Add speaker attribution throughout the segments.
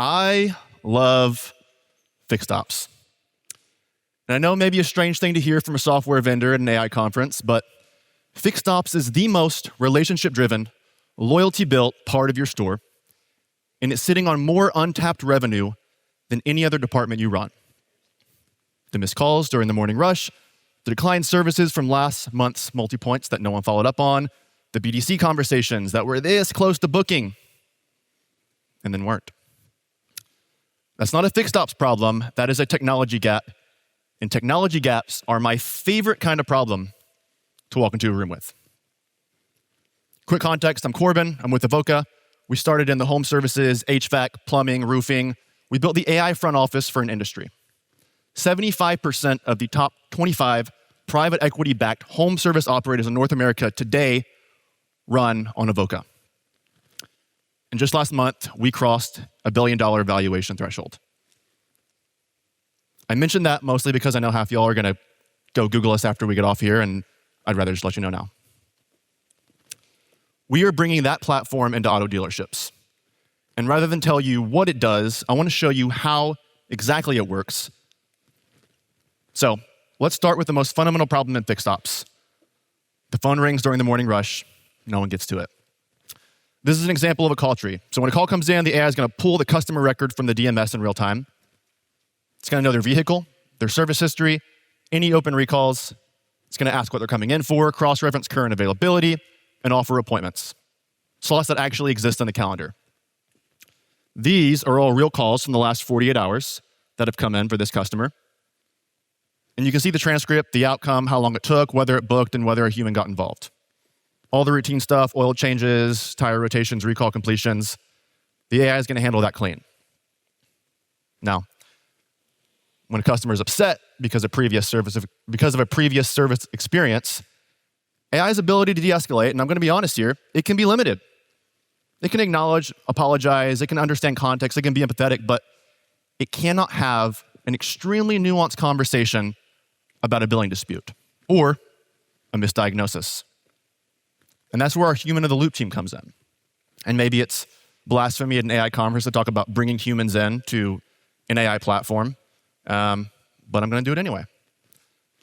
Speaker 1: I love fixed ops. And I know maybe a strange thing to hear from a software vendor at an AI conference, but fixed ops is the most relationship-driven, loyalty-built part of your store, and it's sitting on more untapped revenue than any other department you run. The missed calls during the morning rush, the declined services from last month's multi-points that no one followed up on, the BDC conversations that were this close to booking and then weren't. That's not a fixed ops problem, that is a technology gap. And technology gaps are my favorite kind of problem to walk into a room with. Quick context, I'm Corbin, I'm with Avoca. We started in the home services, HVAC, plumbing, roofing. We built the AI front office for an industry. 75% of the top 25 private equity-backed home service operators in North America today run on Avoca. And just last month, we crossed $1 billion valuation threshold. I mentioned that mostly because I know half y'all are going to go Google us after we get off here, and I'd rather just let you know now. We are bringing that platform into auto dealerships. And rather than tell you what it does, I want to show you how exactly it works. So let's start with the most fundamental problem in fixed ops. The phone rings during the morning rush. No one gets to it. This is an example of a call tree. So when a call comes in, the AI is going to pull the customer record from the DMS in real time. It's going to know their vehicle, their service history, any open recalls. It's going to ask what they're coming in for, cross-reference current availability, and offer appointments. Slots that actually exist in the calendar. These are all real calls from the last 48 hours that have come in for this customer. And you can see the transcript, the outcome, how long it took, whether it booked, and whether a human got involved. All the routine stuff, oil changes, tire rotations, recall completions. The AI is going to handle that clean. Now, when a customer is upset because of a previous service experience, AI's ability to de-escalate, and I'm going to be honest here, it can be limited. It can acknowledge, apologize, it can understand context, it can be empathetic, but it cannot have an extremely nuanced conversation about a billing dispute or a misdiagnosis. And that's where our human-in-the-loop team comes in. And maybe it's blasphemy at an AI conference to talk about bringing humans in to an AI platform, but I'm going to do it anyway.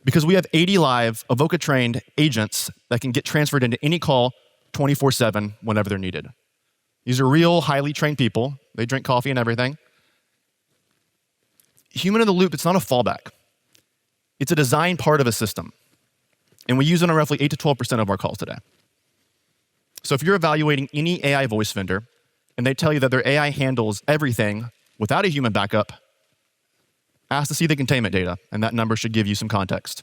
Speaker 1: Because we have 80 live Avoca-trained agents that can get transferred into any call 24/7 whenever they're needed. These are real, highly trained people. They drink coffee and everything. Human-in-the-loop, it's not a fallback. It's a design part of a system. And we use it on roughly 8 to 12% of our calls today. So if you're evaluating any AI voice vendor, and they tell you that their AI handles everything without a human backup, ask to see the containment data, and that number should give you some context.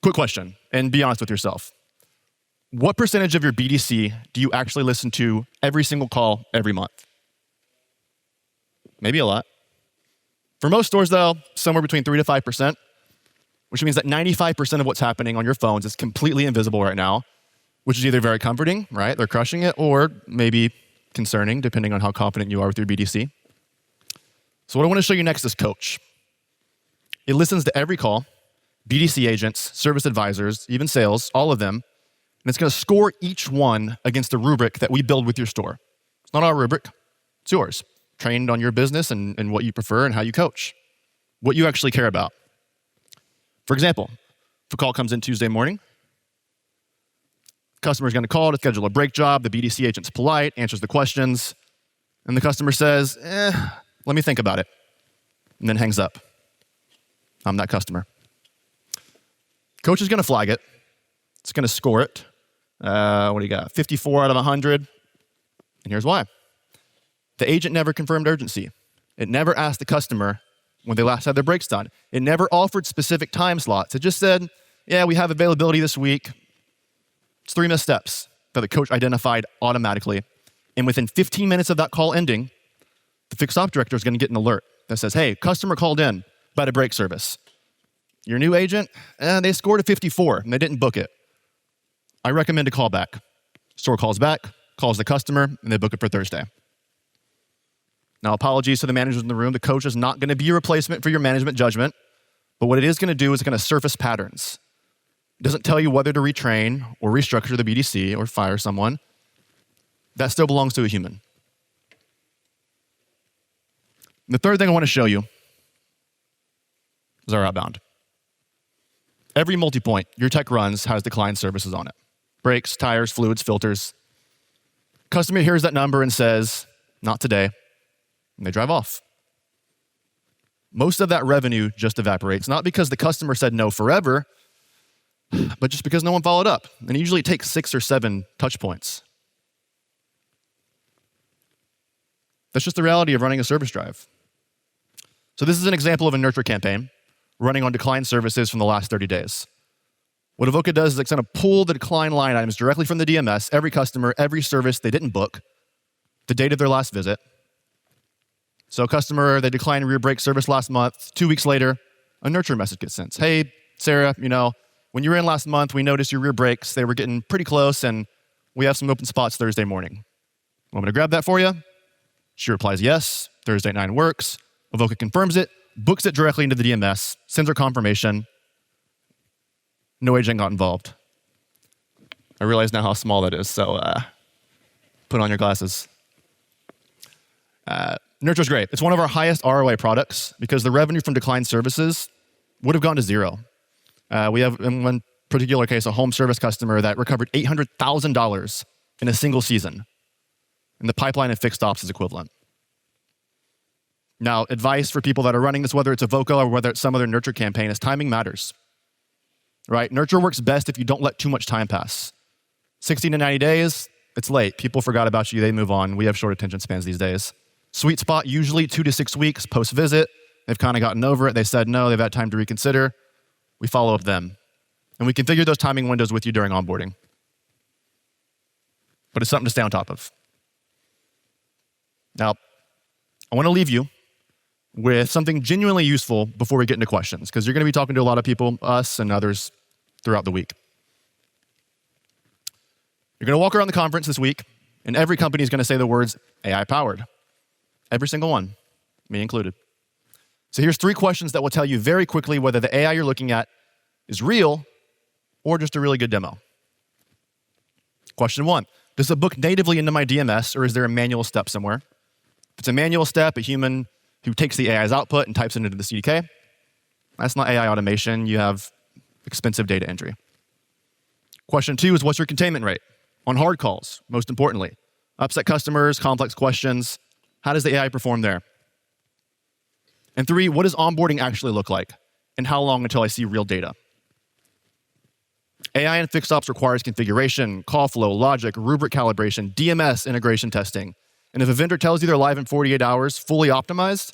Speaker 1: Quick question, and be honest with yourself. What percentage of your BDC do you actually listen to every single call every month? Maybe a lot. For most stores, though, somewhere between 3 to 5%, which means that 95% of what's happening on your phones is completely invisible right now, which is either very comforting, right? They're crushing it, or maybe concerning, depending on how confident you are with your BDC. So what I want to show you next is Coach. It listens to every call, BDC agents, service advisors, even sales, all of them, and it's going to score each one against a rubric that we build with your store. It's not our rubric, it's yours, trained on your business and what you prefer and how you coach, what you actually care about. For example, if a call comes in Tuesday morning, customer's going to call to schedule a brake job. The BDC agent's polite, answers the questions, and the customer says, let me think about it, and then hangs up. I'm that customer. Coach is going to flag it. It's going to score it. What do you got? 54 out of 100. And here's why. The agent never confirmed urgency. It never asked the customer when they last had their brakes done. It never offered specific time slots. It just said, yeah, we have availability this week. It's 3 missteps that the coach identified automatically. And within 15 minutes of that call ending, the fixed op director is going to get an alert that says, hey, customer called in about a brake service. Your new agent, they scored a 54 and they didn't book it. I recommend a call back. Store calls back, calls the customer, and they book it for Thursday. Now, apologies to the managers in the room. The coach is not going to be a replacement for your management judgment, but what it is going to do is it's going to surface patterns. It doesn't tell you whether to retrain or restructure the BDC or fire someone. that still belongs to a human. The third thing I want to show you is our outbound. Every multi-point your tech runs has decline services on it. Brakes, tires, fluids, filters. Customer hears that number and says, not today, and they drive off. Most of that revenue just evaporates, not because the customer said no forever, but just because no one followed up. And it usually takes 6 or 7 touch points. That's just the reality of running a service drive. So this is an example of a nurture campaign running on decline services from the last 30 days. What Avoca does is it's going to pull the decline line items directly from the DMS, every customer, every service they didn't book, the date of their last visit. So customer, they declined rear brake service last month. 2 weeks later, a nurture message gets sent. Hey, Sarah, when you were in last month, we noticed your rear brakes, they were getting pretty close, and we have some open spots Thursday morning. Want me to grab that for you? She replies, yes. Thursday 9 works. Avoca confirms it, books it directly into the DMS, sends her confirmation. No agent got involved. I realize now how small that is, so put on your glasses. Nurture's great. It's one of our highest ROI products because the revenue from declined services would have gone to 0. We have, in one particular case, a home service customer that recovered $800,000 in a single season. And the pipeline of fixed ops is equivalent. Now, advice for people that are running this, whether it's Avoca or whether it's some other nurture campaign, is timing matters. Right? Nurture works best if you don't let too much time pass. 60 to 90 days, it's late. People forgot about you, they move on. We have short attention spans these days. Sweet spot, usually 2 to 6 weeks post-visit. They've kind of gotten over it. They said no, they've had time to reconsider. We follow up them. And we configure those timing windows with you during onboarding. But it's something to stay on top of. Now, I want to leave you with something genuinely useful before we get into questions, because you're going to be talking to a lot of people, us and others, throughout the week. You're going to walk around the conference this week, and every company is going to say the words AI-powered. Every single one, me included. So here's 3 questions that will tell you very quickly whether the AI you're looking at is real or just a really good demo. Question 1, does it book natively into my DMS, or is there a manual step somewhere? If it's a manual step, a human who takes the AI's output and types it into the CDK, that's not AI automation. You have expensive data entry. Question 2 is, what's your containment rate on hard calls, most importantly? Upset customers, complex questions. How does the AI perform there? And 3, what does onboarding actually look like? And how long until I see real data? AI and fixed ops requires configuration, call flow, logic, rubric calibration, DMS integration testing. And if a vendor tells you they're live in 48 hours, fully optimized,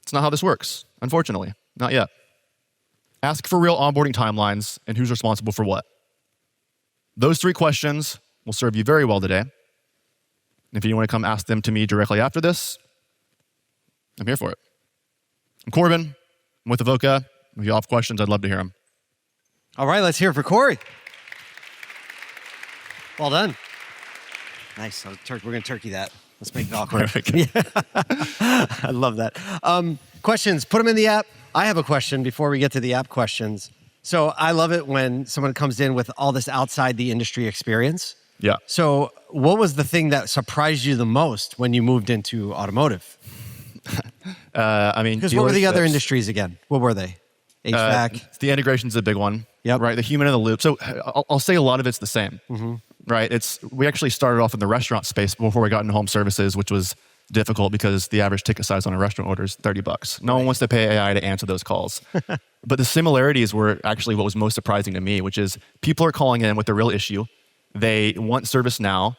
Speaker 1: it's not how this works, unfortunately. Not yet. Ask for real onboarding timelines and who's responsible for what. Those 3 questions will serve you very well today. And if you want to come ask them to me directly after this, I'm here for it. I'm Corbin. I'm with Avoca. If you all have questions, I'd love to hear them.
Speaker 2: All right, let's hear it for Corey. Well done. Nice. We're going to turkey that. Let's make it awkward. I love that. Questions, put them in the app. I have a question before we get to the app questions. So I love it when someone comes in with all this outside the industry experience.
Speaker 1: Yeah.
Speaker 2: So what was the thing that surprised you the most when you moved into automotive? Because what were the other industries again? What were they? HVAC?
Speaker 1: The integration's a big one.
Speaker 2: Yep.
Speaker 1: Right, the human in the loop. So I'll say a lot of it's the same.
Speaker 2: Mm-hmm.
Speaker 1: Right, we actually started off in the restaurant space before we got into home services, which was difficult because the average ticket size on a restaurant order is $30. No one wants to pay AI to answer those calls. But the similarities were actually what was most surprising to me, which is people are calling in with a real issue. They want service now.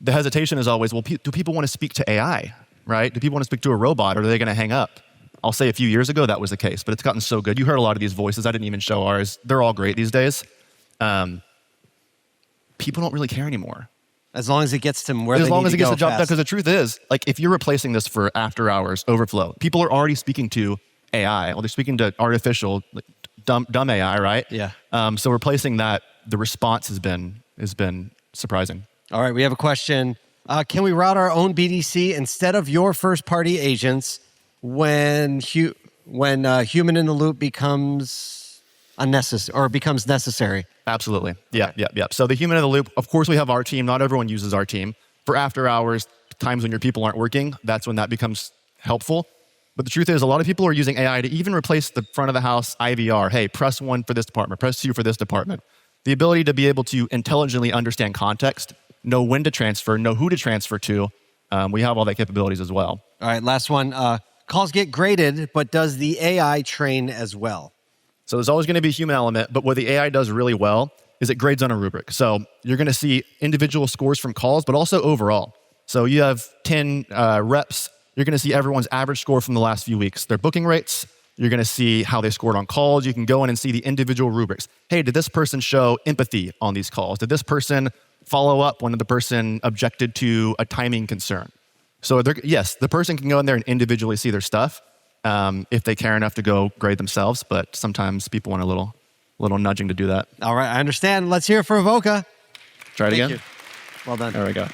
Speaker 1: The hesitation is always, well, do people want to speak to AI, right? Do people want to speak to a robot, or are they going to hang up? I'll say a few years ago that was the case, but it's gotten so good. You heard a lot of these voices. I didn't even show ours. They're all great these days. People don't really care anymore.
Speaker 2: As long as it gets to where
Speaker 1: as
Speaker 2: they
Speaker 1: long
Speaker 2: need
Speaker 1: as
Speaker 2: to
Speaker 1: it gets
Speaker 2: go
Speaker 1: the job done.
Speaker 2: fast.
Speaker 1: Because the truth is, like, if you're replacing this for after hours overflow, people are already speaking to AI. Well, they're speaking to artificial, like, dumb AI, right?
Speaker 2: Yeah.
Speaker 1: So replacing that, the response has been surprising.
Speaker 2: All right, we have a question. Can we route our own BDC instead of your first-party agents when human in the loop becomes unnecessary or becomes necessary.
Speaker 1: Absolutely. Yeah. So the human in the loop, of course, we have our team. Not everyone uses our team. For after hours, times when your people aren't working, that's when that becomes helpful. But the truth is, a lot of people are using AI to even replace the front of the house IVR. Hey, press 1 for this department, press 2 for this department. The ability to be able to intelligently understand context, know when to transfer, know who to transfer to. We have all that capabilities as well.
Speaker 2: All right, last one. Calls get graded, but does the AI train as well?
Speaker 1: So there's always going to be a human element, but what the AI does really well is it grades on a rubric. So you're going to see individual scores from calls, but also overall. So you have 10 reps. You're going to see everyone's average score from the last few weeks. Their booking rates. You're going to see how they scored on calls. You can go in and see the individual rubrics. Hey, did this person show empathy on these calls? Did this person follow up when the person objected to a timing concern? So yes, the person can go in there and individually see their stuff if they care enough to go grade themselves, but sometimes people want a little nudging to do that.
Speaker 2: All right, I understand. Let's hear it for Avoca.
Speaker 1: Try it again.
Speaker 2: Thank you. Well done.
Speaker 1: There we go.